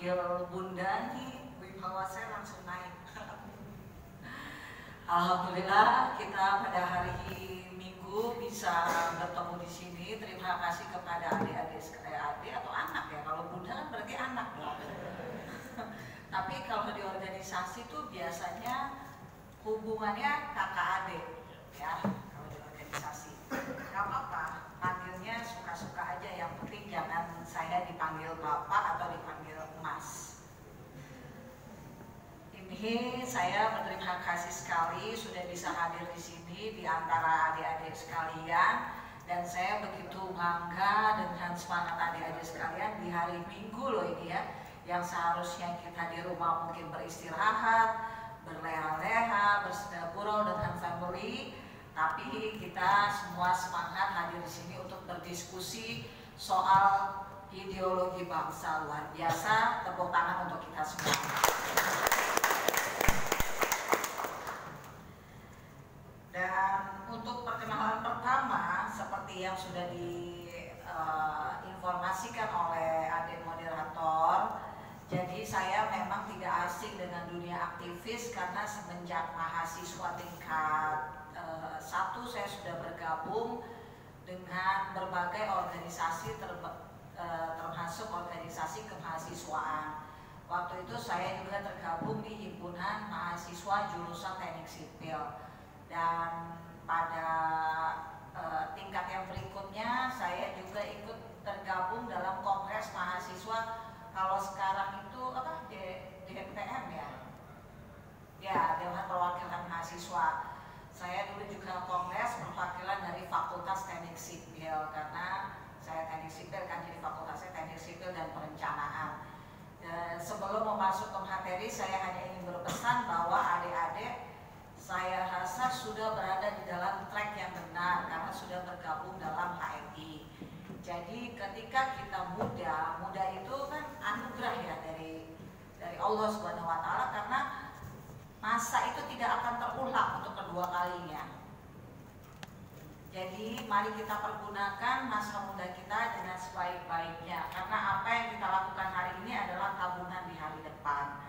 manggil Bunda nih, wibawa saya langsung naik. Alhamdulillah kita pada hari Minggu bisa bertemu di sini. Terima kasih kepada adik-adik atau anak ya. Kalau Bunda kan berarti anak ya. Tapi kalau di organisasi tuh biasanya hubungannya kakak adik ya. Kalau di organisasi, nggak apa-apa. Panggilnya suka-suka aja. Yang penting jangan saya dipanggil bapak atau dipanggil emas. Ini saya berterima kasih sekali sudah bisa hadir di sini di antara adik-adik sekalian, dan saya begitu bangga dengan semangat adik-adik sekalian di hari Minggu loh ini ya, yang seharusnya kita di rumah mungkin beristirahat, berleha-leha, bersedekah dengan family, tapi kita semua semangat hadir di sini untuk berdiskusi soal ideologi bangsa. Luar biasa, tepuk tangan untuk kita semua. Dan untuk perkenalan pertama, seperti yang sudah diinformasikan oleh adik moderator, jadi saya memang tidak asing dengan dunia aktivis karena semenjak mahasiswa tingkat 1 saya sudah bergabung dengan berbagai organisasi termasuk organisasi kemahasiswaan. Waktu itu saya juga tergabung di himpunan mahasiswa jurusan teknik sipil. Dan pada tingkat yang berikutnya saya juga ikut tergabung dalam kongres mahasiswa, kalau sekarang itu apa, DPM ya, Dewan Perwakilan Mahasiswa. Saya dulu juga kongres perwakilan dari Fakultas Teknik Sipil, karena saya teknik sipil kan, jadi fakultasnya teknik sipil dan perencanaan. Sebelum mau masuk ke materi, saya hanya ingin berpesan bahwa adik-adik, saya rasa sudah berada di dalam track yang benar karena sudah bergabung dalam HMI. Jadi ketika kita muda itu kan anugerah ya dari Allah Subhanahu wa Ta'ala, karena masa itu tidak akan terulang untuk kedua kalinya. Jadi mari kita pergunakan masa muda kita dengan sebaik-baiknya, karena apa yang kita lakukan hari ini adalah tabungan di hari depan.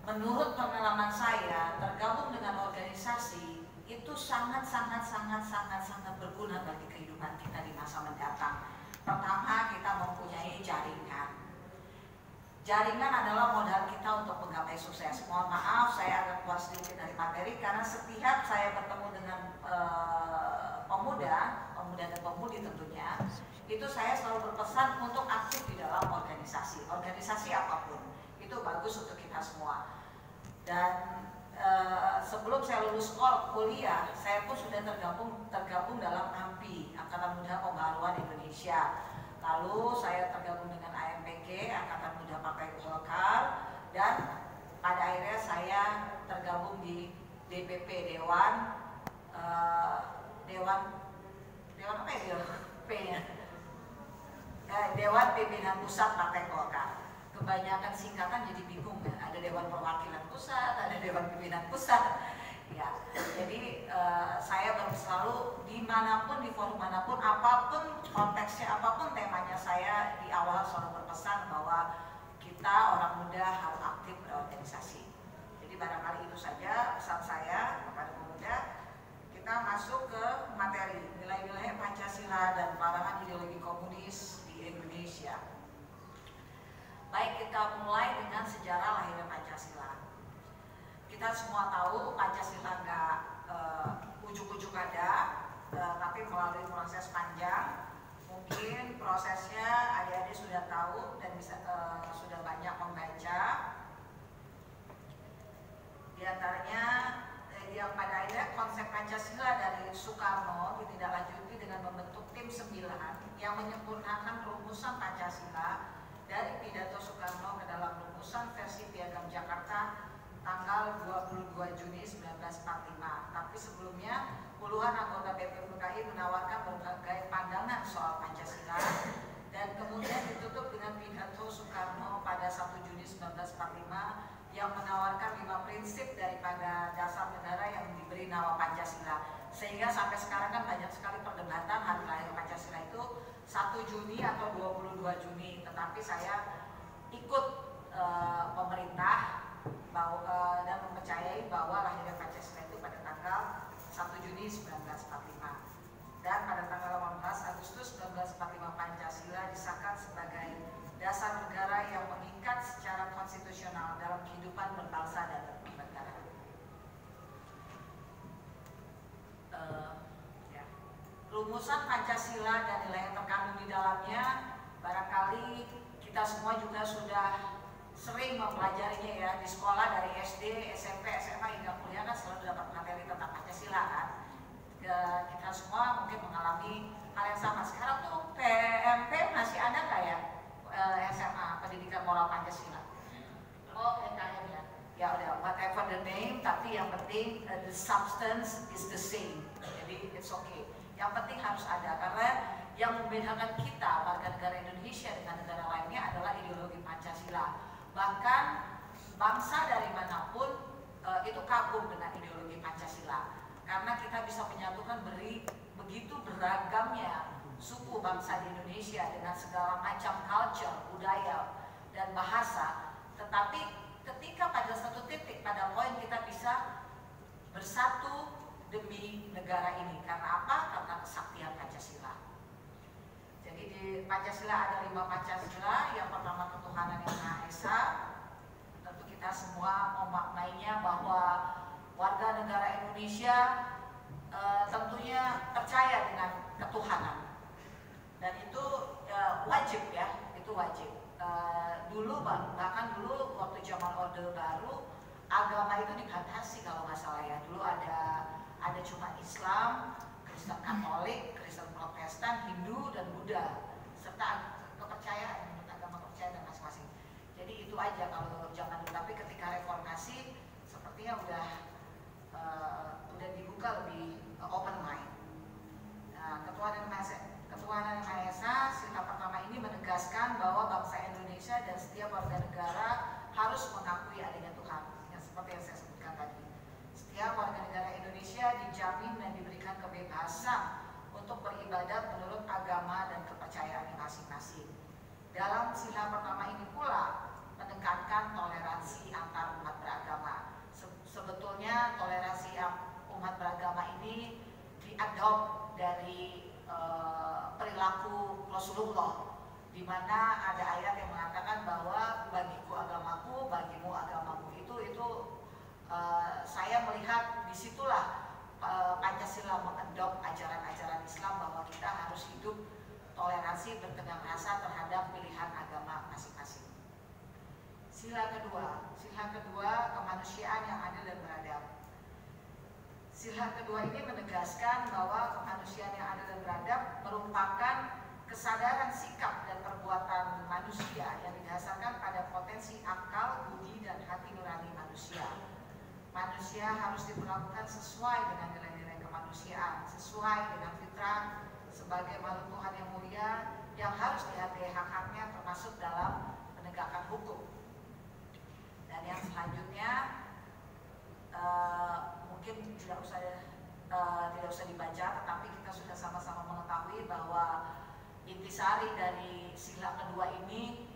Menurut pengalaman saya, tergabung dengan organisasi itu sangat berguna bagi kehidupan kita di masa mendatang. Pertama, kita mempunyai jaringan. Jaringan adalah modal kita untuk menggapai sukses. Mohon maaf, saya agak keluar sedikit dari materi karena setiap saya bertemu dengan pemuda dan pemudi tentunya, itu saya selalu berpesan untuk aktif di dalam organisasi apapun. Itu bagus untuk kita semua. Dan sebelum saya lulus kuliah, saya pun sudah tergabung dalam AMPI, Angkatan Muda Pembaruan Indonesia. Lalu saya tergabung dengan AMPG, Angkatan Muda Partai Golkar, dan pada akhirnya saya tergabung di DPP, Dewan apa ya, Dewan Pimpinan Pusat Partai Golkar. Kebanyakan singkatan jadi bingung ya. Ada Dewan Perwakilan Pusat, ada Dewan Pimpinan Pusat. Ya, jadi saya selalu dimanapun, di forum manapun, apapun konteksnya, apapun temanya, saya di awal selalu berpesan bahwa kita orang muda harus aktif berorganisasi. Jadi barangkali itu saja pesan saya kepada pemuda. Kita masuk ke materi nilai-nilai Pancasila dan pelarangan ideologi komunis di Indonesia. Baik, kita mulai dengan sejarah lahirnya Pancasila. Kita semua tahu Pancasila nggak ujuk-ujuk ada, tapi melalui proses panjang. Mungkin prosesnya adik-adik sudah tahu dan sudah banyak membaca. Di antaranya yang pada akhirnya konsep Pancasila dari Soekarno ditindaklanjuti dengan membentuk tim 9 yang menyempurnakan rumusan Pancasila dari pidato Soekarno ke dalam rumusan versi Piagam Jakarta tanggal 22 Juni 1945. Tapi sebelumnya puluhan anggota BPUPKI menawarkan berbagai pandangan soal Pancasila, dan kemudian ditutup dengan pidato Soekarno pada 1 Juni 1945 yang menawarkan 5 prinsip daripada dasar negara yang diberi nama Pancasila. Sehingga sampai sekarang kan banyak sekali perdebatan hari lahir Pancasila itu 1 Juni atau 22 Juni. Tetapi saya ikut pemerintah dan mempercayai bahwa lahirnya Pancasila itu pada tanggal 1 Juni 1945 dan pada tanggal 18 Agustus 1945 Pancasila disahkan sebagai dasar negara yang mengikat secara konstitusional dalam kehidupan berbangsa dan bernegara. Rumusan Pancasila dan nilai yang terkandung di dalamnya barangkali kita semua juga sudah sering mempelajarinya ya di sekolah dari SD, SMP, SMA hingga kuliah kan selalu dapat materi tentang Pancasila kan. Kita semua mungkin mengalami hal yang sama. Sekarang tuh PMP masih ada nggak ya SMA Pendidikan Moral Pancasila? Oh PKM ya. Ya udah whatever the name, tapi yang penting the substance is the same. Jadi it's okay. Yang penting harus ada karena yang membedakan kita warga negara Indonesia dengan negara lainnya adalah ideologi Pancasila. Bahkan bangsa dari manapun itu kagum dengan ideologi Pancasila karena kita bisa menyatukan begitu beragamnya suku bangsa di Indonesia dengan segala macam culture, budaya dan bahasa. Tetapi ketika pada satu titik pada poin kita bisa bersatu demi negara ini. Karena apa? Karena kesaktian Pancasila. Jadi di Pancasila ada 5 Pancasila. Yang pertama ketuhanan yang Maha Esa. Tentu kita semua memaknainya bahwa warga negara Indonesia tentunya percaya dengan ketuhanan. Dan itu wajib ya, itu wajib. Dulu bahkan dulu waktu zaman Orde Baru agama itu dibatasi kalau nggak salah ya. Dulu ada cuma Islam, Kristen Katolik, Kristen Protestan, Hindu dan Buddha serta kepercayaan menurut agama kepercayaan masing-masing. Jadi itu aja kalau zaman dulu. Tapi ketika reformasi sepertinya udah dibuka lebih open mind. Nah, ketuhanan yang Maha Esa, sila pertama ini menegaskan bahwa bangsa Indonesia dan setiap warga negara harus mengakui adanya Tuhan. Yang seperti yang saya sebutkan tadi. Setiap warga negara Indonesia dijamin dan diberikan kebebasan untuk beribadat menurut agama dan kepercayaan masing-masing. Dalam sila pertama ini pula menekankan toleransi antar umat beragama. Sebetulnya toleransi umat beragama ini diadop dari perilaku Rasulullah, di mana ada ayat yang mengatakan bahwa bagiku agamaku, bagimu agamamu. Itu saya melihat disitulah Pancasila mengadop ajaran-ajaran Islam bahwa kita harus hidup toleransi bertegang rasa terhadap pilihan agama masing-masing. Sila kedua kemanusiaan yang adil dan beradab. Sila kedua ini menegaskan bahwa kemanusiaan yang adil dan beradab merupakan kesadaran sikap dan perbuatan manusia yang didasarkan pada potensi akal, budi, dan hati nurani manusia. Manusia harus diperlakukan sesuai dengan nilai-nilai kemanusiaan, sesuai dengan fitrah sebagai makhluk Tuhan yang mulia yang harus dihargai hak-haknya termasuk dalam penegakan hukum. Dan yang selanjutnya mungkin tidak usah dibaca, tetapi kita sudah sama-sama mengetahui bahwa intisari dari sila kedua ini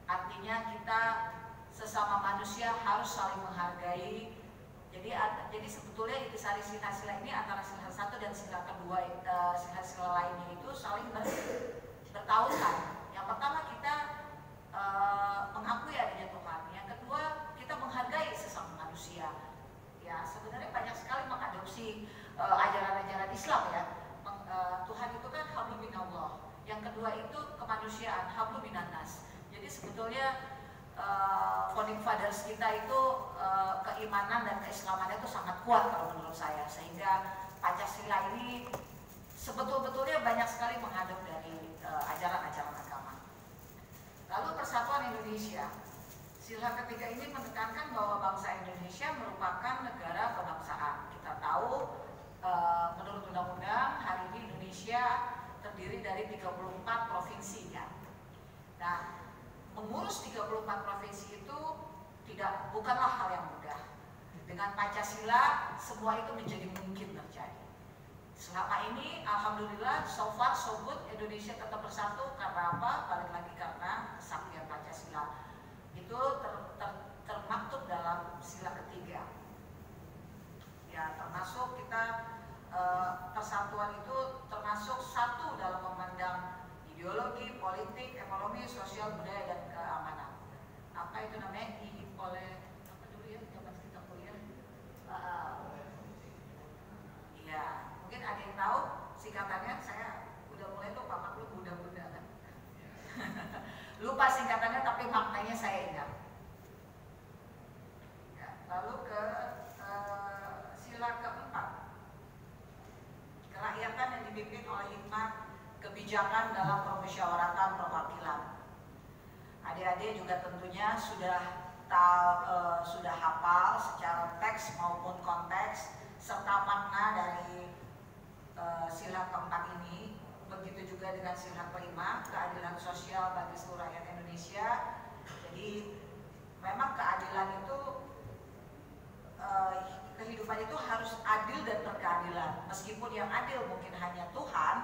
artinya kita sesama manusia harus saling menghargai. Jadi sebetulnya intisari sila ini antara sila satu dan sila kedua, sila lainnya itu saling bertautan. Yang pertama kita mengakui adanya Tuhan. Yang kedua kita menghargai sesama manusia. Ya sebenarnya banyak sekali mengadopsi ajaran-ajaran Islam ya. Tuhan itu kan hablum minallah. Yang kedua itu kemanusiaan, hablum minannas. Jadi sebetulnya founding fathers kita itu keimanan dan keislamannya itu sangat kuat kalau menurut saya, sehingga Pancasila ini sebetul-betulnya banyak sekali menghadap dari ajaran-ajaran agama. Lalu persatuan Indonesia. Sila ketiga ini menekankan bahwa bangsa Indonesia merupakan negara kebangsaan. Kita tahu menurut undang-undang hari ini Indonesia terdiri dari 34 provinsi ya. Nah, mengurus 34 provinsi itu bukanlah hal yang mudah. Dengan Pancasila semua itu menjadi mungkin terjadi. Selama ini alhamdulillah so far so good, Indonesia tetap bersatu karena apa? Balik lagi karena kesaktian Pancasila. itu termaktub dalam sila ketiga. Ya, termasuk kita persatuan itu termasuk satu dalam memandang ideologi, politik, ekonomi, sosial, budaya, dan keamanan. Apa itu namanya? Apa dulu ya zaman kita kuliah? Iya, mungkin ada yang tahu singkatannya. Saya udah mulai lupa, maklum muda-muda kan. Lupa singkatannya tapi maknanya saya ingat. Ya, lalu ke sila keempat, kerakyatan yang dipimpin oleh hikmat kebijakan dalam permusyawaratan perwakilan. Adik-adik juga tentunya sudah hafal secara teks maupun konteks serta makna dari sila keempat ini. Begitu juga dengan sila kelima, keadilan sosial bagi seluruh rakyat Indonesia. Jadi memang keadilan itu, kehidupan itu harus adil dan berkeadilan. Meskipun yang adil mungkin hanya Tuhan,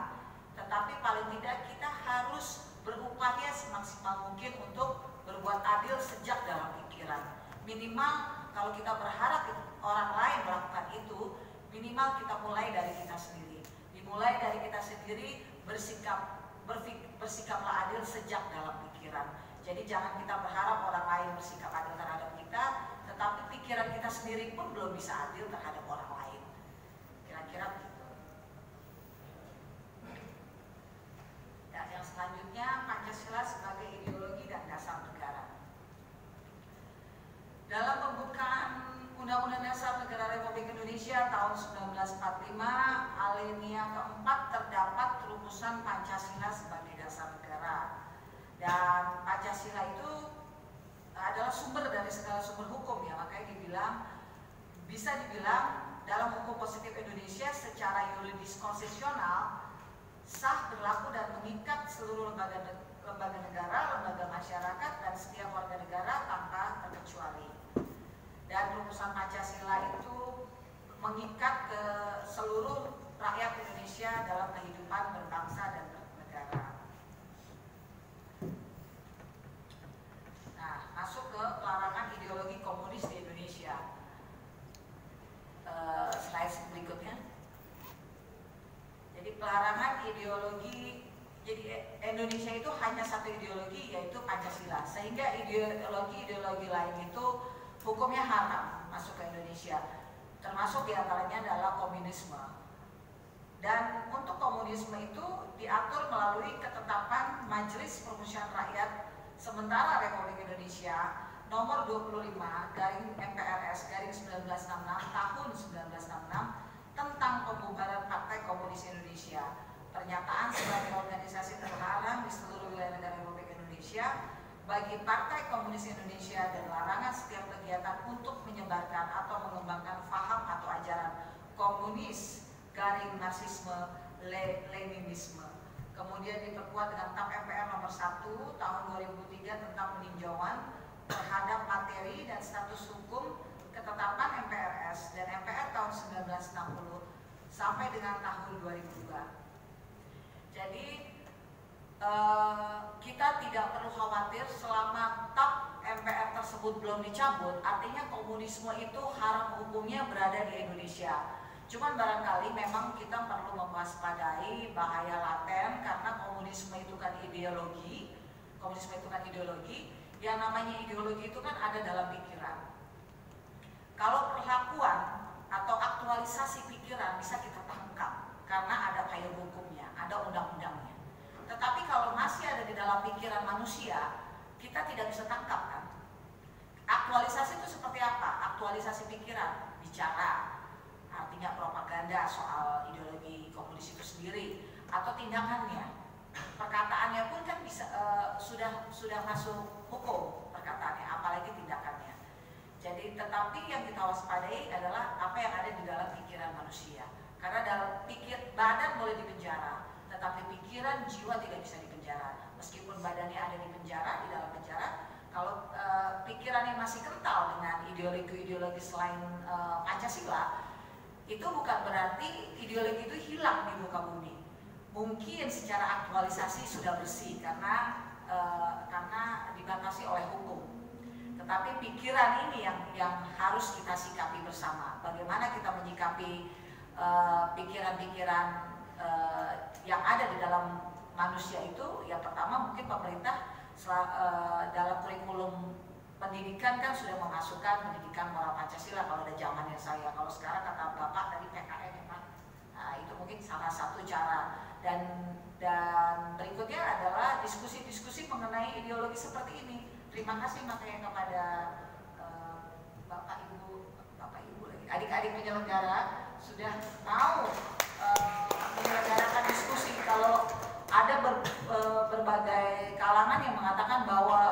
tetapi paling tidak kita harus berupaya semaksimal mungkin untuk berbuat adil sejak dalam pikiran. Minimal kalau kita berharap orang lain melakukan itu, minimal kita mulai dari kita sendiri. Dimulai dari kita sendiri, bersikaplah adil sejak dalam pikiran. Jadi jangan kita berharap orang lain bersikap adil terhadap kita, tetapi pikiran kita sendiri pun belum bisa adil terhadap orang lain. Kira-kira begitu. Dan yang selanjutnya, Pancasila sebagai ideologi dan dasar negara. Dalam pembukaan Undang-Undang Dasar Negara Republik Indonesia tahun 1945, alinea keempat terdapat rumusan Pancasila sebagai dasar negara. Dan Pancasila itu adalah sumber dari segala sumber hukum, ya, makanya bisa dibilang dalam hukum positif Indonesia secara yuridis konstitusional sah, berlaku, dan mengikat seluruh lembaga negara, lembaga masyarakat, dan setiap warga negara tanpa terkecuali. Dan rumusan Pancasila itu mengikat ke seluruh rakyat Indonesia dalam kehidupan berbangsa dan bernegara. Nah, masuk ke pelarangan ideologi komunis di Indonesia. Slide berikutnya. Jadi pelarangan ideologi, jadi Indonesia itu hanya satu ideologi, yaitu Pancasila. Sehingga ideologi lain itu hukumnya haram masuk ke Indonesia. Termasuk diantaranya adalah komunisme. Dan untuk komunisme itu diatur melalui ketetapan Majelis Permusyawaratan Rakyat Sementara Republik Indonesia nomor 25 garing MPRS garing 1966 tahun 1966 tentang pembubaran Partai Komunis Indonesia. Pernyataan sebagai organisasi terlarang di seluruh wilayah negara Republik Indonesia bagi Partai Komunis Indonesia dan larangan setiap kegiatan untuk menyebarkan atau mengembangkan paham atau ajaran komunis garing Marxisme Leninisme. Kemudian diperkuat dengan TAP MPR nomor 1 tahun 2003 tentang peninjauan terhadap materi dan status hukum ketetapan MPRS dan MPR tahun 1960 sampai dengan tahun 2002. Jadi kita tidak perlu khawatir selama TAP MPR tersebut belum dicabut, artinya komunisme itu haram hukumnya berada di Indonesia. Cuman barangkali memang kita perlu mewaspadai bahaya laten karena komunisme itu kan ideologi. Yang namanya ideologi itu kan ada dalam pikiran. Kalau perlakuan atau aktualisasi pikiran bisa kita tangkap karena ada payung hukumnya, ada undang-undangnya. Tetapi kalau masih ada di dalam pikiran manusia, kita tidak bisa tangkap kan. Aktualisasi itu seperti apa? Aktualisasi pikiran, bicara, artinya propaganda soal ideologi komunis itu sendiri, atau tindakannya. Perkataannya pun kan bisa sudah masuk hukum perkataannya, apalagi tindakannya. Jadi tetapi yang kita waspadai adalah apa yang ada di dalam pikiran manusia. Karena dalam badan boleh dipenjara, tetapi pikiran, jiwa tidak bisa dipenjara. Meskipun badannya ada di penjara, di dalam penjara, kalau pikirannya masih kental dengan ideologi selain Pancasila, itu bukan berarti ideologi itu hilang di muka bumi. Mungkin secara aktualisasi sudah bersih karena dibatasi oleh hukum. tetapi pikiran ini yang harus kita sikapi bersama. Bagaimana kita menyikapi pikiran-pikiran yang ada di dalam manusia itu? Yang pertama mungkin pemerintah dalam kurikulum pendidikan kan sudah memasukkan pendidikan moral Pancasila kalau ada zamannya saya. Kalau sekarang kata Bapak tadi PKN ya Pak. Nah, itu mungkin salah satu cara. Dan berikutnya adalah diskusi-diskusi mengenai ideologi seperti ini. Terima kasih makanya kepada Bapak Ibu lagi, adik-adik penyelenggara sudah mau menyelenggarakan diskusi. Kalau ada berbagai kalangan yang mengatakan bahwa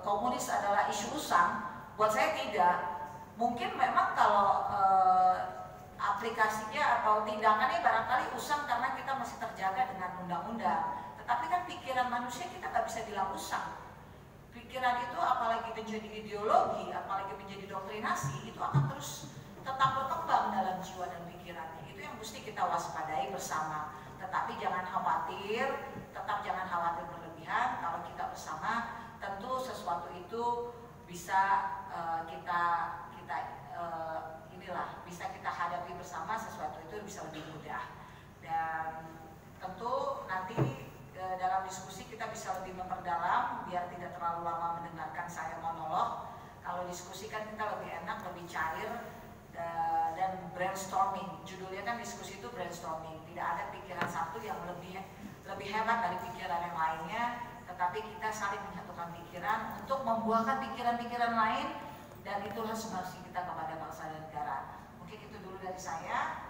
komunis adalah isu usang, buat saya tidak. Mungkin memang kalau aplikasinya atau tindakannya barangkali usang karena kita masih terjaga dengan undang-undang. Tetapi kan pikiran manusia kita nggak bisa bilang usang. Pikiran itu apalagi menjadi ideologi, apalagi menjadi doktrinasi, itu akan terus tetap berkembang dalam jiwa dan pikirannya. Itu yang mesti kita waspadai bersama. Tetapi jangan khawatir, tetap jangan khawatir berlebihan. Kalau kita bersama, tentu sesuatu itu bisa bisa kita hadapi bersama, sesuatu itu bisa lebih mudah. Dan tentu nanti dalam diskusi kita bisa lebih memperdalam biar tidak terlalu lama mendengarkan saya monolog. Kalau diskusi kan kita lebih enak, lebih cair dan brainstorming. Judulnya kan diskusi itu brainstorming. Tidak ada pikiran satu yang lebih hebat dari pikiran yang lainnya, tetapi kita saling menyatukan pikiran untuk membuahkan pikiran-pikiran lain, dan itulah sumbangsi kita kepada bangsa dan negara. Mungkin itu dulu dari saya.